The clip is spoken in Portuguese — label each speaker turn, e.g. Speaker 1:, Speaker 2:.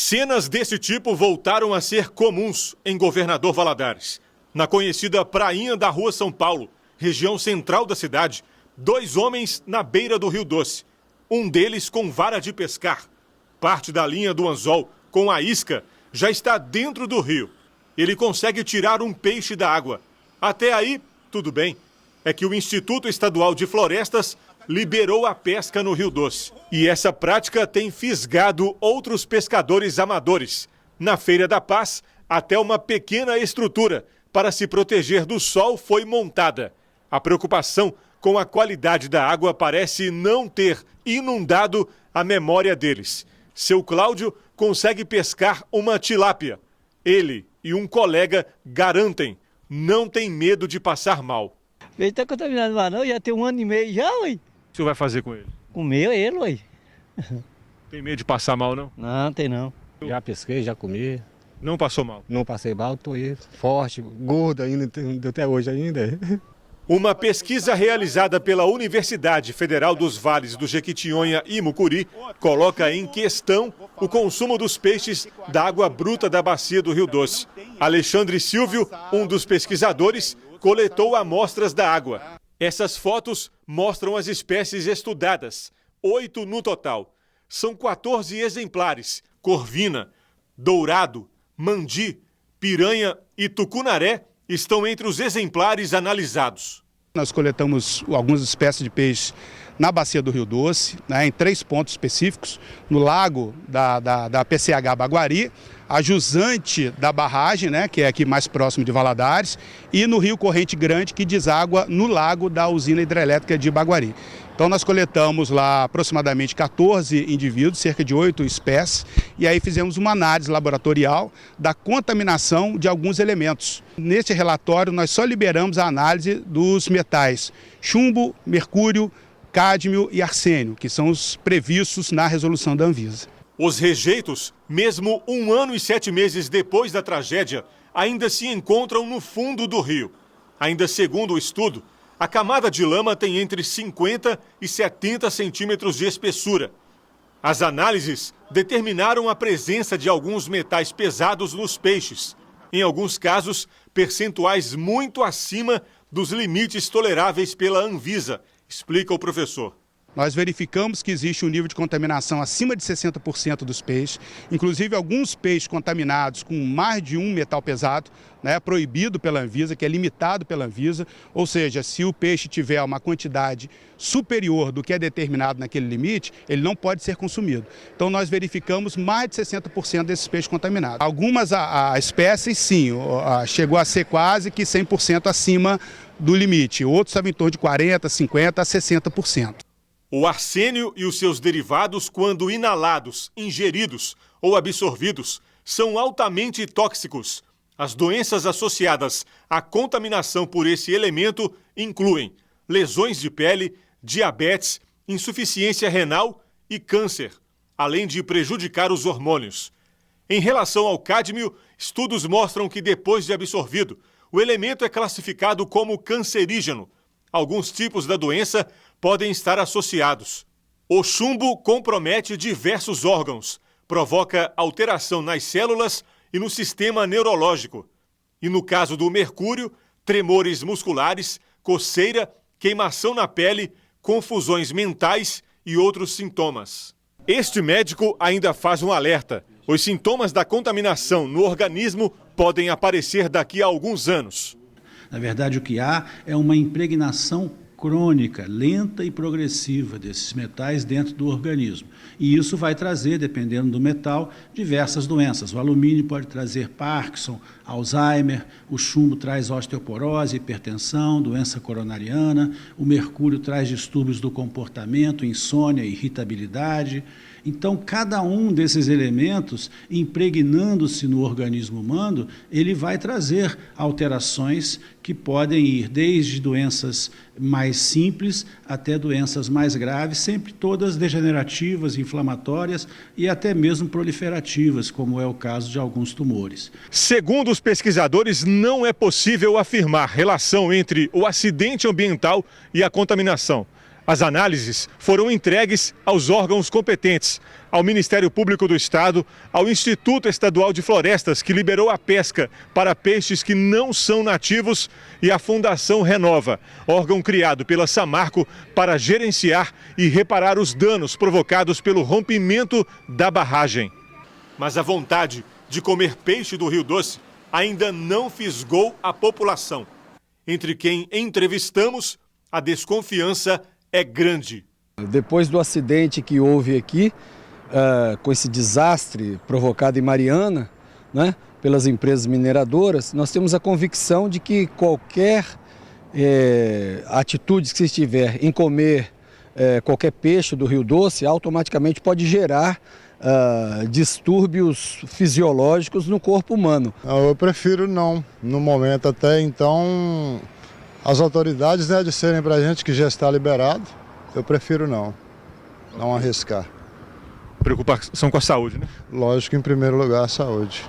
Speaker 1: Cenas desse tipo voltaram a ser comuns em Governador Valadares. Na conhecida prainha da Rua São Paulo, região central da cidade, 2 homens na beira do Rio Doce. Um deles com vara de pescar. Parte da linha do anzol, com a isca, já está dentro do rio. Ele consegue tirar um peixe da água. Até aí, tudo bem. É que o Instituto Estadual de Florestas liberou a pesca no Rio Doce. E essa prática tem fisgado outros pescadores amadores. Na Feira da Paz, até uma pequena estrutura para se proteger do sol foi montada. A preocupação com a qualidade da água parece não ter inundado a memória deles. Seu Cláudio consegue pescar uma tilápia. Ele e um colega garantem, não tem medo de passar mal.
Speaker 2: Ele está contaminado mais não, já tem 1 ano e meio já, ué.
Speaker 1: O que você vai fazer com ele?
Speaker 2: Comeu ele, ué.
Speaker 1: Tem medo de passar mal, não?
Speaker 2: Não, tem não.
Speaker 3: Já pesquei, já comi.
Speaker 1: Não passou mal?
Speaker 3: Não passei mal, estou aí forte, gordo ainda, até hoje ainda.
Speaker 1: Uma pesquisa realizada pela Universidade Federal dos Vales do Jequitinhonha e Mucuri coloca em questão o consumo dos peixes da água bruta da bacia do Rio Doce. Alexandre Silvio, um dos pesquisadores, coletou amostras da água. Essas fotos mostram as espécies estudadas, 8 no total. São 14 exemplares: corvina, dourado, mandi, piranha e tucunaré estão entre os exemplares analisados.
Speaker 4: Nós coletamos algumas espécies de peixe na bacia do Rio Doce, em 3 pontos específicos: no lago da PCH Baguari, a jusante da barragem, que é aqui mais próximo de Valadares, e no Rio Corrente Grande, que deságua no lago da usina hidrelétrica de Baguari. Então nós coletamos lá aproximadamente 14 indivíduos, cerca de 8 espécies, e aí fizemos uma análise laboratorial da contaminação de alguns elementos. Neste relatório nós só liberamos a análise dos metais chumbo, mercúrio, cádmio e arsênio, que são os previstos na resolução da Anvisa.
Speaker 1: Os rejeitos, mesmo 1 ano e 7 meses depois da tragédia, ainda se encontram no fundo do rio. Ainda segundo o estudo, a camada de lama tem entre 50 e 70 centímetros de espessura. As análises determinaram a presença de alguns metais pesados nos peixes. Em alguns casos, percentuais muito acima dos limites toleráveis pela Anvisa, explica o professor.
Speaker 4: Nós verificamos que existe um nível de contaminação acima de 60% dos peixes, inclusive alguns peixes contaminados com mais de um metal pesado, proibido pela Anvisa, que é limitado pela Anvisa, ou seja, se o peixe tiver uma quantidade superior do que é determinado naquele limite, ele não pode ser consumido. Então nós verificamos mais de 60% desses peixes contaminados. Algumas espécies, sim, chegou a ser quase que 100% acima do limite, outros estavam em torno de 40%, 50% a 60%.
Speaker 1: O arsênio e os seus derivados, quando inalados, ingeridos ou absorvidos, são altamente tóxicos. As doenças associadas à contaminação por esse elemento incluem lesões de pele, diabetes, insuficiência renal e câncer, além de prejudicar os hormônios. Em relação ao cádmio, estudos mostram que depois de absorvido, o elemento é classificado como cancerígeno. Alguns tipos da doença podem estar associados. O chumbo compromete diversos órgãos, provoca alteração nas células e no sistema neurológico. E no caso do mercúrio, tremores musculares, coceira, queimação na pele, confusões mentais e outros sintomas. Este médico ainda faz um alerta: os sintomas da contaminação no organismo podem aparecer daqui a alguns anos.
Speaker 5: Na verdade, o que há é uma impregnação crônica, lenta e progressiva desses metais dentro do organismo. E isso vai trazer, dependendo do metal, diversas doenças. O alumínio pode trazer Parkinson, Alzheimer, o chumbo traz osteoporose, hipertensão, doença coronariana, o mercúrio traz distúrbios do comportamento, insônia, irritabilidade. Então, cada um desses elementos, impregnando-se no organismo humano, ele vai trazer alterações que podem ir desde doenças mais simples até doenças mais graves, sempre todas degenerativas, inflamatórias e até mesmo proliferativas, como é o caso de alguns tumores.
Speaker 1: Segundo os pesquisadores, não é possível afirmar relação entre o acidente ambiental e a contaminação. As análises foram entregues aos órgãos competentes, ao Ministério Público do Estado, ao Instituto Estadual de Florestas, que liberou a pesca para peixes que não são nativos, e à Fundação Renova, órgão criado pela Samarco para gerenciar e reparar os danos provocados pelo rompimento da barragem. Mas a vontade de comer peixe do Rio Doce ainda não fisgou a população. Entre quem entrevistamos, a desconfiança é grande.
Speaker 6: Depois do acidente que houve aqui, com esse desastre provocado em Mariana, né, pelas empresas mineradoras, nós temos a convicção de que qualquer atitude que se tiver em comer qualquer peixe do Rio Doce, automaticamente pode gerar distúrbios fisiológicos no corpo humano.
Speaker 7: Eu prefiro não. No momento até então, as autoridades disserem para a gente que já está liberado, eu prefiro não arriscar.
Speaker 1: Preocupação com a saúde, né?
Speaker 7: Lógico, em primeiro lugar, a saúde.